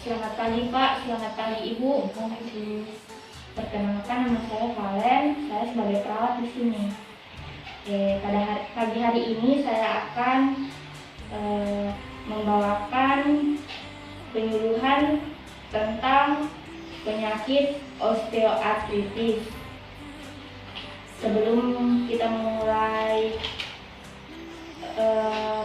Selamat pagi Pak, selamat pagi Ibu. Perkenalkan, nama saya Valen. Saya sebagai perawat di sini. Pada pagi hari ini saya akan membawakan penyuluhan tentang penyakit osteoartritis. Sebelum kita memulai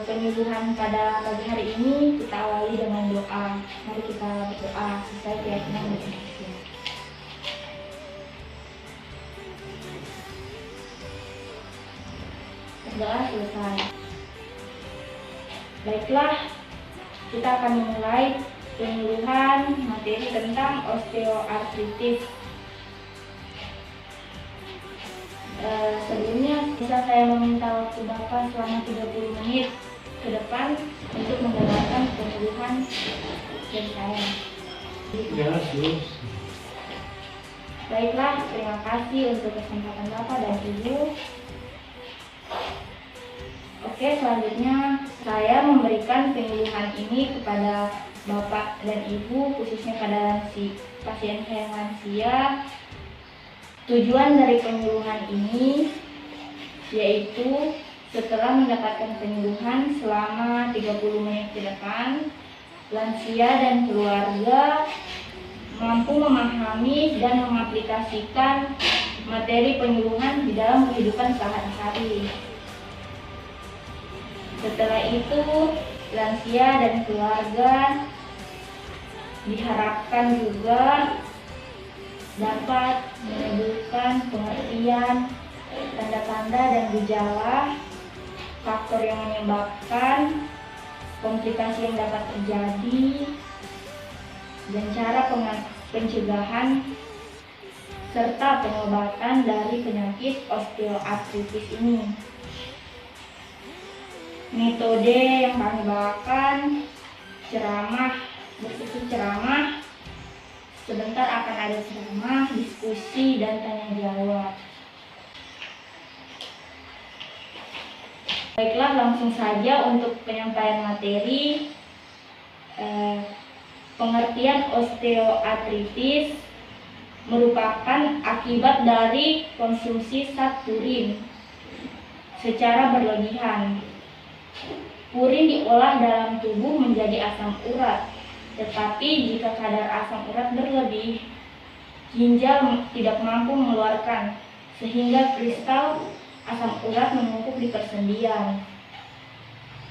penyuluhan pada pagi hari ini, kita awali dengan doa. Mari kita berdoa sesuai keyakinan masing-masing. Berdoa selesai. Baiklah, kita akan memulai penyuluhan materi tentang osteoartritis. Sebelumnya bisa saya meminta waktu Bapak selama 30 menit ke depan untuk mendengarkan penyuluhan dari saya. Ya, sus. Baiklah, terima kasih untuk kesempatan Bapak dan Ibu. Oke, selanjutnya saya memberikan penyuluhan ini kepada Bapak dan Ibu, khususnya pada pasien saya yang lansia. Tujuan dari penyuluhan ini yaitu setelah mendapatkan penyuluhan selama 30 menit ke depan, lansia dan keluarga mampu memahami dan mengaplikasikan materi penyuluhan di dalam kehidupan sehari-hari. Setelah itu, lansia dan keluarga diharapkan juga dapat menyebutkan pengertian tanda-tanda dan gejala, faktor yang menyebabkan komplikasi yang dapat terjadi, dan cara pencegahan serta pengobatan dari penyakit osteoartritis ini. Metode yang kami bawakan berisi ceramah. Sebentar akan ada ceramah, diskusi, dan tanya jawab. Baiklah, langsung saja untuk penyampaian materi. Pengertian osteoartritis merupakan akibat dari konsumsi zat purin secara berlebihan. Purin diolah dalam tubuh menjadi asam urat. Tetapi jika kadar asam urat berlebih, ginjal tidak mampu mengeluarkan, sehingga kristal asam urat menumpuk di persendian.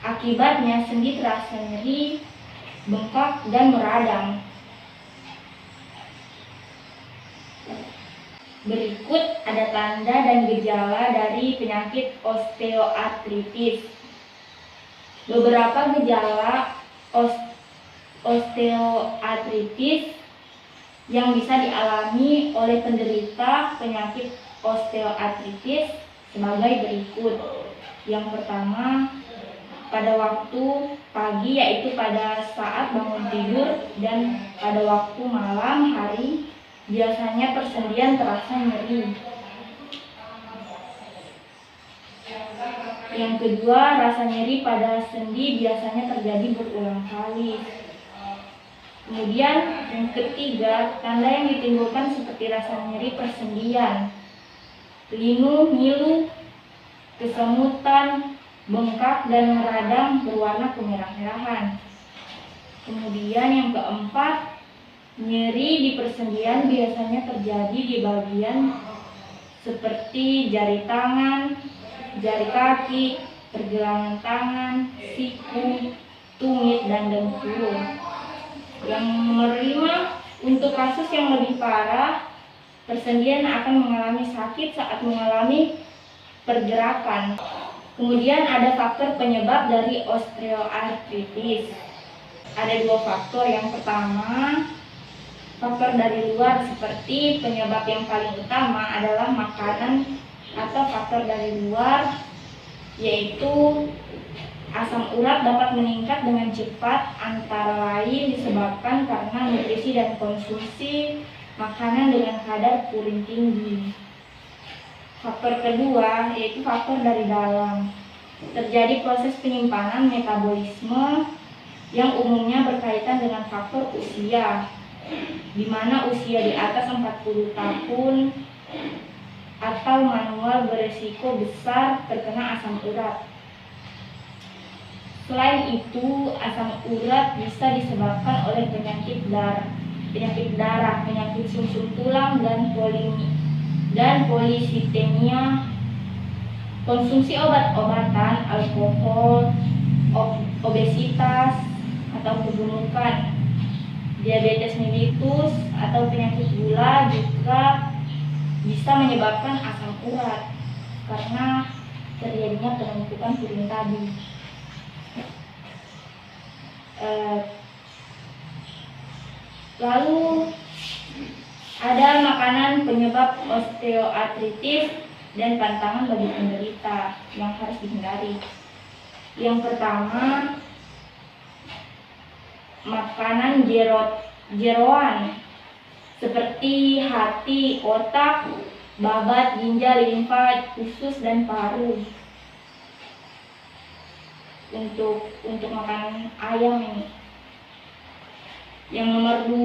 Akibatnya sendi terasa nyeri, bengkak, dan meradang. Berikut ada tanda dan gejala dari penyakit osteoartritis. Beberapa gejala osteoartritis yang bisa dialami oleh penderita penyakit osteoartritis sebagai berikut. Yang pertama, pada waktu pagi, yaitu pada saat bangun tidur, dan pada waktu malam hari biasanya persendian terasa nyeri. Yang kedua, rasa nyeri pada sendi biasanya terjadi berulang kali. Kemudian yang ketiga, tanda yang ditimbulkan seperti rasa nyeri persendian, linu, ngilu, kesemutan, bengkak, dan meradang berwarna kemerah-merahan. Kemudian yang keempat, nyeri di persendian biasanya terjadi di bagian seperti jari tangan, jari kaki, pergelangan tangan, siku, tumit, dan dengkul. Yang nomor 5, untuk kasus yang lebih parah, persendian akan mengalami sakit saat mengalami pergerakan. Kemudian ada faktor penyebab dari osteoartritis. Ada 2 faktor. Yang pertama, faktor dari luar, seperti penyebab yang paling utama adalah makanan atau faktor dari luar, yaitu Asam urat dapat meningkat dengan cepat, antara lain disebabkan karena nutrisi dan konsumsi makanan dengan kadar purin tinggi. Faktor kedua yaitu faktor dari dalam. Terjadi proses penyimpanan metabolisme yang umumnya berkaitan dengan faktor usia, di mana usia di atas 40 tahun atau manual beresiko besar terkena asam urat. Selain itu, asam urat bisa disebabkan oleh penyakit darah, penyakit sumsum tulang, dan polisitemia, konsumsi obat-obatan, alkohol, obesitas atau kegemukan, diabetes mellitus atau penyakit gula juga bisa menyebabkan asam urat karena terjadinya penumpukan purin tadi. Lalu ada makanan penyebab osteoartritis dan pantangan bagi penderita yang harus dihindari. Yang pertama, makanan jeroan seperti hati, otak, babat, ginjal, limfa, usus, dan paru. Untuk makanan ayam ini. Yang nomor 2,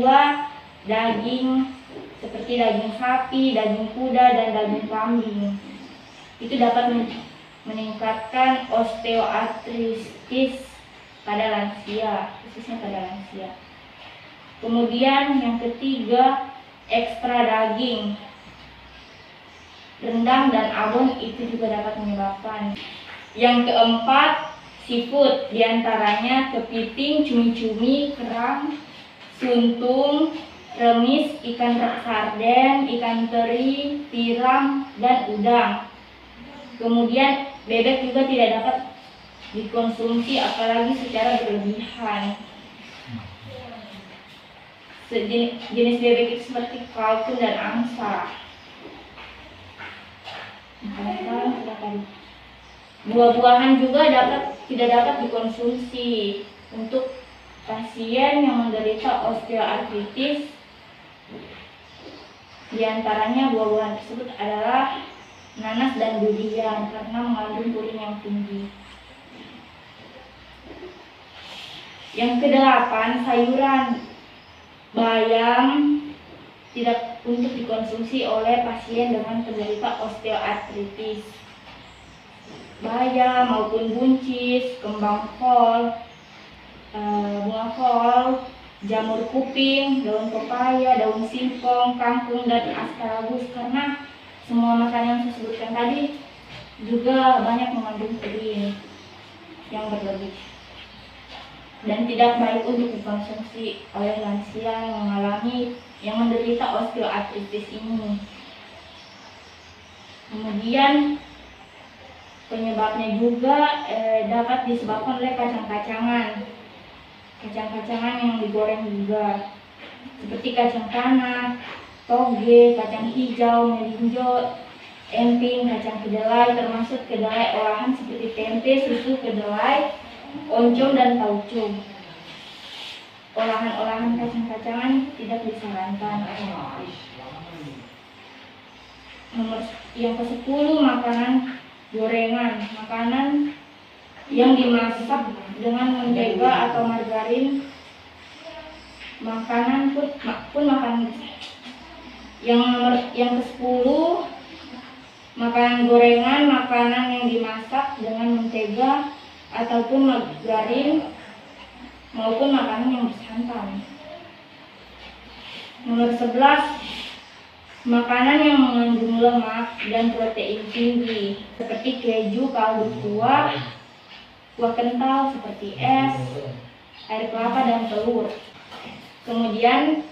daging seperti daging sapi, daging kuda, dan daging kambing. Itu dapat meningkatkan osteoartritis pada lansia, khususnya pada lansia. Kemudian yang ketiga, ekstra daging, rendang dan abon itu juga dapat menyebabkan. Yang keempat, seafood, diantaranya kepiting, cumi-cumi, kerang, suntung, remis, ikan sarden, ikan teri, tiram, dan udang. Kemudian bebek juga tidak dapat dikonsumsi apalagi secara berlebihan. Jenis bebek itu seperti kalkun dan angsa. Buah-buahan juga tidak dapat dikonsumsi. Untuk pasien yang menderita osteoartritis, diantaranya buah-buahan tersebut adalah nanas dan durian karena mengandung purin yang tinggi. Yang kedelapan, sayuran. Bayam tidak untuk dikonsumsi oleh pasien dengan penderita osteoartritis. Bayam maupun buncis, kembang kol, bunga kol, jamur kuping, daun pepaya, daun singkong, kangkung, dan asparagus, karena semua makanan yang saya sebutkan tadi juga banyak mengandung purin yang berlebih dan tidak baik untuk dikonsumsi oleh lansia yang menderita osteoartritis ini. Kemudian penyebabnya juga dapat disebabkan oleh kacang-kacangan yang digoreng juga, seperti kacang tanah, toge, kacang hijau, melinjo, emping, kacang kedelai, termasuk kedelai olahan seperti tempe, susu kedelai, oncom, dan tauco. Olahan-olahan kacang-kacangan tidak disarankan. Yang ke-10, makanan gorengan. Makanan yang dimasak dengan mentega atau margarin. Makanan pun makanan. Yang ke-10, makanan gorengan, makanan yang dimasak dengan mentega ataupun margarin maupun makanan yang bersantan. Nomor 11, makanan yang mengandung lemak dan protein tinggi seperti keju, kaldu kuah kental seperti es, air kelapa, dan telur. Kemudian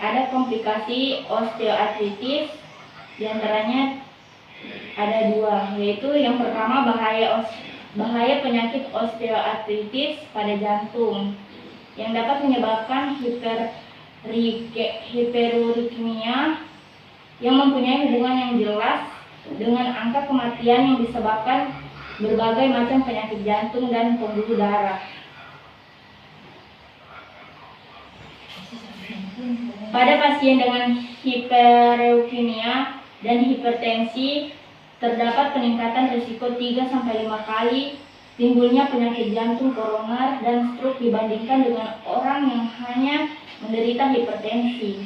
ada komplikasi osteoartritis, diantaranya ada 2, yaitu yang pertama bahaya penyakit osteoartritis pada jantung yang dapat menyebabkan hiperurikemia yang mempunyai hubungan yang jelas dengan angka kematian yang disebabkan berbagai macam penyakit jantung dan pembuluh darah. Pada pasien dengan hiperleukemia dan hipertensi, terdapat peningkatan risiko 3-5 kali timbulnya penyakit jantung koroner dan stroke dibandingkan dengan orang yang hanya menderita hipertensi.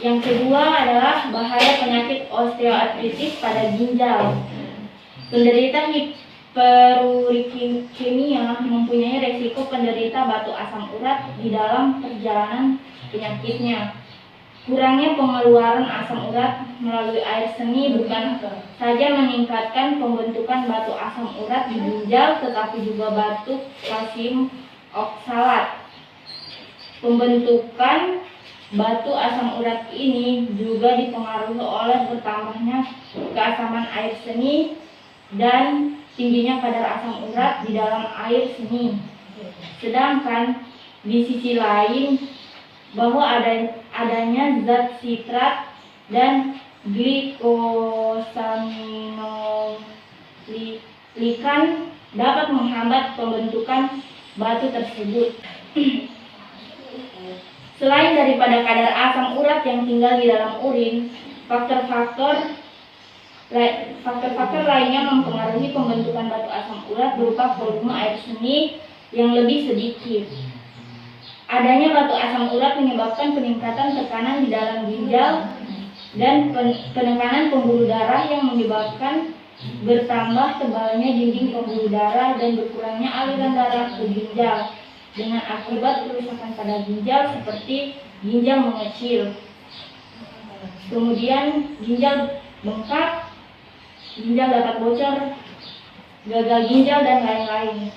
Yang kedua adalah bahaya penyakit osteoartritis pada ginjal. Penderita hiperurikemia mempunyai resiko penderita batu asam urat di dalam perjalanan penyakitnya. Kurangnya pengeluaran asam urat melalui air seni bukan saja meningkatkan pembentukan batu asam urat di ginjal, tetapi juga batuk kalsium oksalat. Pembentukan batu asam urat ini juga dipengaruhi oleh bertambahnya keasaman air seni dan tingginya kadar asam urat di dalam air seni. Sedangkan di sisi lain, bahwa adanya zat sitrat dan glikosaminoglykan dapat menghambat pembentukan batu tersebut. Selain daripada kadar asam urat yang tinggal di dalam urin, faktor-faktor lainnya mempengaruhi pembentukan batu asam urat berupa volume air seni yang lebih sedikit. Adanya batu asam urat menyebabkan peningkatan tekanan di dalam ginjal dan penekanan pembuluh darah yang menyebabkan bertambah tebalnya dinding pembuluh darah dan berkurangnya aliran darah ke ginjal dengan akibat kerusakan pada ginjal seperti ginjal mengecil. Kemudian ginjal bengkak, ginjal dapat bocor, gagal ginjal dan lain-lain.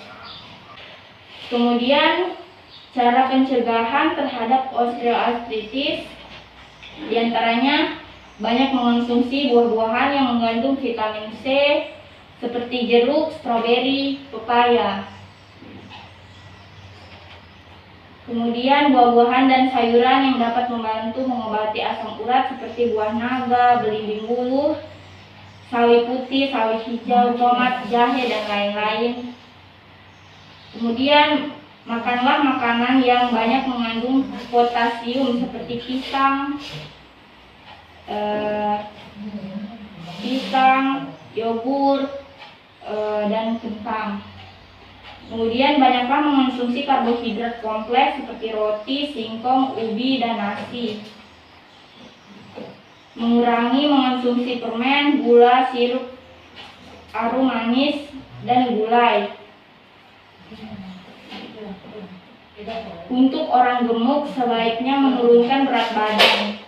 Kemudian cara pencegahan terhadap osteoartritis diantaranya banyak mengonsumsi buah-buahan yang mengandung vitamin C seperti jeruk, stroberi, pepaya. Kemudian buah-buahan dan sayuran yang dapat membantu mengobati asam urat seperti buah naga, belimbing buluh, sawi putih, sawi hijau, tomat, jahe, dan lain-lain. Kemudian makanlah makanan yang banyak mengandung potasium seperti pisang, yogur, dan kentang. Kemudian banyaklah mengonsumsi karbohidrat kompleks seperti roti, singkong, ubi, dan nasi. Mengurangi mengonsumsi permen, gula, sirup, arum manis, dan gulai. Untuk orang gemuk sebaiknya menurunkan berat badan.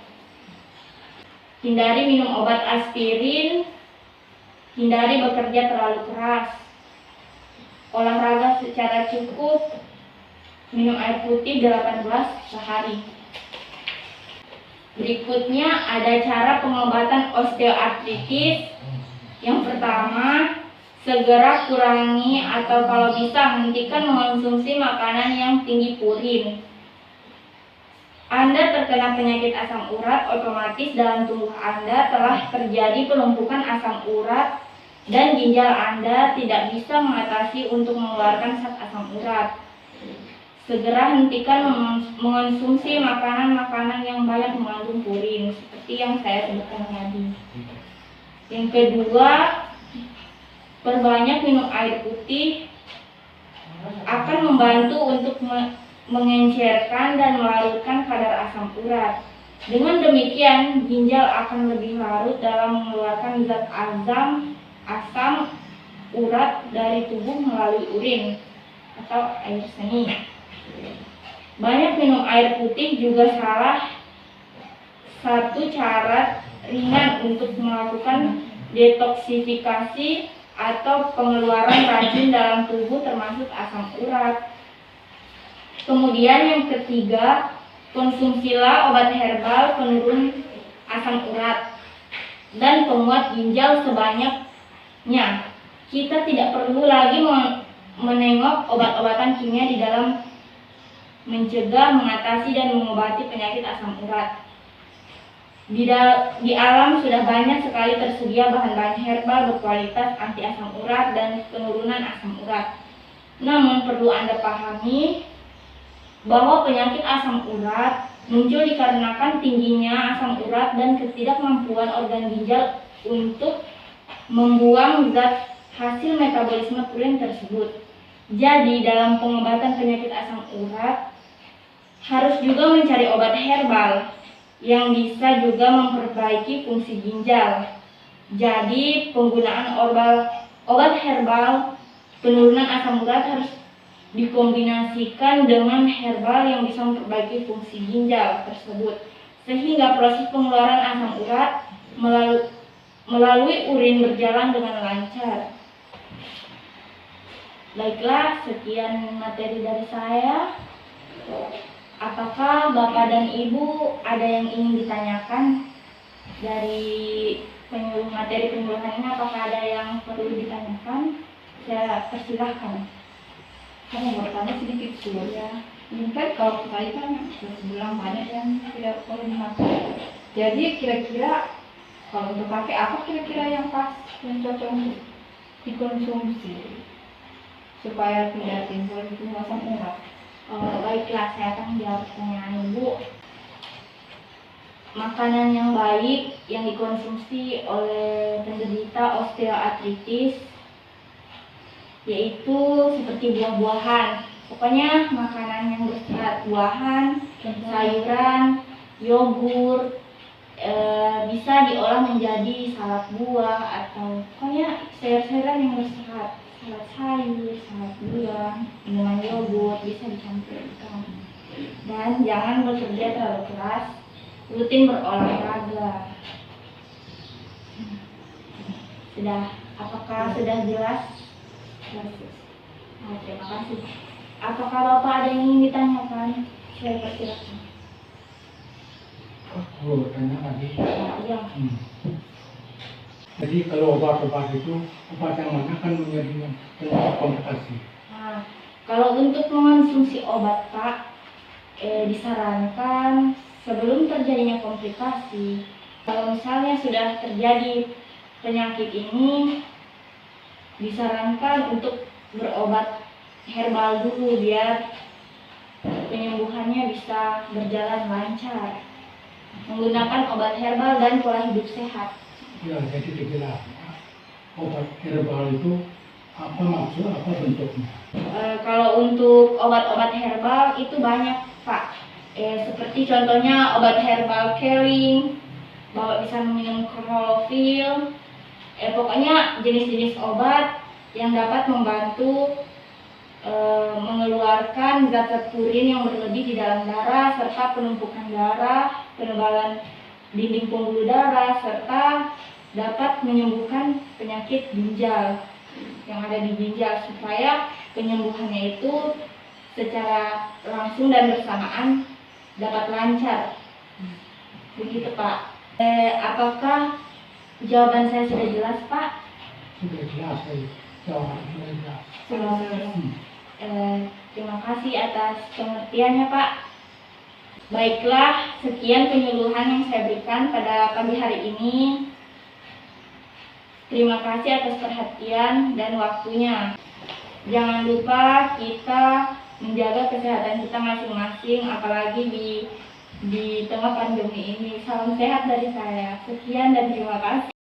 Hindari minum obat aspirin, hindari bekerja terlalu keras. Olahraga secara cukup, minum air putih 8 gelas sehari. Berikutnya ada cara pengobatan osteoartritis. Yang pertama, segera kurangi atau kalau bisa hentikan mengonsumsi makanan yang tinggi purin. Anda terkena penyakit asam urat, otomatis dalam tubuh Anda telah terjadi penumpukan asam urat dan ginjal Anda tidak bisa mengatasi untuk mengeluarkan zat asam urat. Segera hentikan mengonsumsi makanan-makanan yang banyak mengandung purin, seperti yang saya sebutkan tadi. Yang kedua, perbanyak minum air putih akan membantu untuk mengencerkan dan melarutkan kadar asam urat. Dengan demikian, ginjal akan lebih larut dalam mengeluarkan zat asam urat dari tubuh melalui urin atau air seni. Banyak minum air putih juga salah satu cara ringan untuk melakukan detoksifikasi atau pengeluaran racun dalam tubuh termasuk asam urat. Kemudian yang ketiga, konsumsilah obat herbal penurun asam urat dan penguat ginjal sebanyaknya. Kita tidak perlu lagi menengok obat-obatan kimia di dalam mencegah, mengatasi, dan mengobati penyakit asam urat. Di alam sudah banyak sekali tersedia bahan-bahan herbal berkualitas anti asam urat dan penurunan asam urat. Namun perlu Anda pahami bahwa penyakit asam urat muncul dikarenakan tingginya asam urat dan ketidakmampuan organ ginjal untuk membuang zat hasil metabolisme purin tersebut. Jadi dalam pengobatan penyakit asam urat harus juga mencari obat herbal yang bisa juga memperbaiki fungsi ginjal. Jadi penggunaan obat herbal penurunan asam urat harus dikombinasikan dengan herbal yang bisa memperbaiki fungsi ginjal tersebut, sehingga proses pengeluaran asam urat melalui urin berjalan dengan lancar. Baiklah, sekian materi dari saya. Apakah Bapak dan Ibu ada yang ingin ditanyakan dari materi penyuluhan ini? Apakah ada yang perlu ditanyakan? Saya persilahkan. Saya mau bertanya sedikit dulu ya. Ini kan kalau kita kan sudah bilang banyak yang tidak perlu dimakan. Jadi kira-kira kalau untuk pakai apa kira-kira yang pas, yang cocok untuk dikonsumsi supaya tidak timbul itu asam urat? Baiklah, saya akan menjawab pertanyaan Ibu. Makanan yang baik yang dikonsumsi oleh penderita osteoartritis yaitu seperti buah-buahan. Pokoknya makanan yang berserat, buahan, sayuran, yogurt, bisa diolah menjadi salad buah atau pokoknya sayur-sayuran yang berserat. Salad sayur, salad buah, minuman yogurt bisa dicampurkan. Dan jangan bekerja terlalu keras, rutin berolahraga. Apakah sudah jelas? Terima kasih. Apakah Bapak ada yang ingin ditanyakan? Saya persilakan. Aku tanya lagi. Iya. Jadi kalau obat-obat itu, obat yang mana kan menjadi penyebab komplikasi? Nah, kalau untuk mengonsumsi obat Pak, disarankan sebelum terjadinya komplikasi. Kalau misalnya sudah terjadi penyakit ini, disarankan untuk berobat herbal dulu biar penyembuhannya bisa berjalan lancar. Menggunakan obat herbal dan pola hidup sehat. Ya, jadi dijelaskan obat herbal itu apa maksud, apa bentuknya? Kalau untuk obat-obat herbal itu banyak Pak. Seperti contohnya obat herbal keling, Bapak bisa minum klorofil. Pokoknya jenis-jenis obat yang dapat membantu mengeluarkan zat-zat purin yang berlebih di dalam darah serta penumpukan darah, penebalan dinding pembuluh darah, serta dapat menyembuhkan penyakit ginjal yang ada di ginjal supaya penyembuhannya itu secara langsung dan bersamaan dapat lancar. Begitu Pak. Apakah jawaban saya sudah jelas Pak? Sudah jelas, saya jawab sudah jelas. Terima kasih atas pengertiannya Pak. Baiklah, sekian penyuluhan yang saya berikan pada pagi hari ini. Terima kasih atas perhatian dan waktunya. Jangan lupa kita menjaga kesehatan kita masing-masing, apalagi di tengah pandemi ini. Salam sehat dari saya. Sekian dan terima kasih.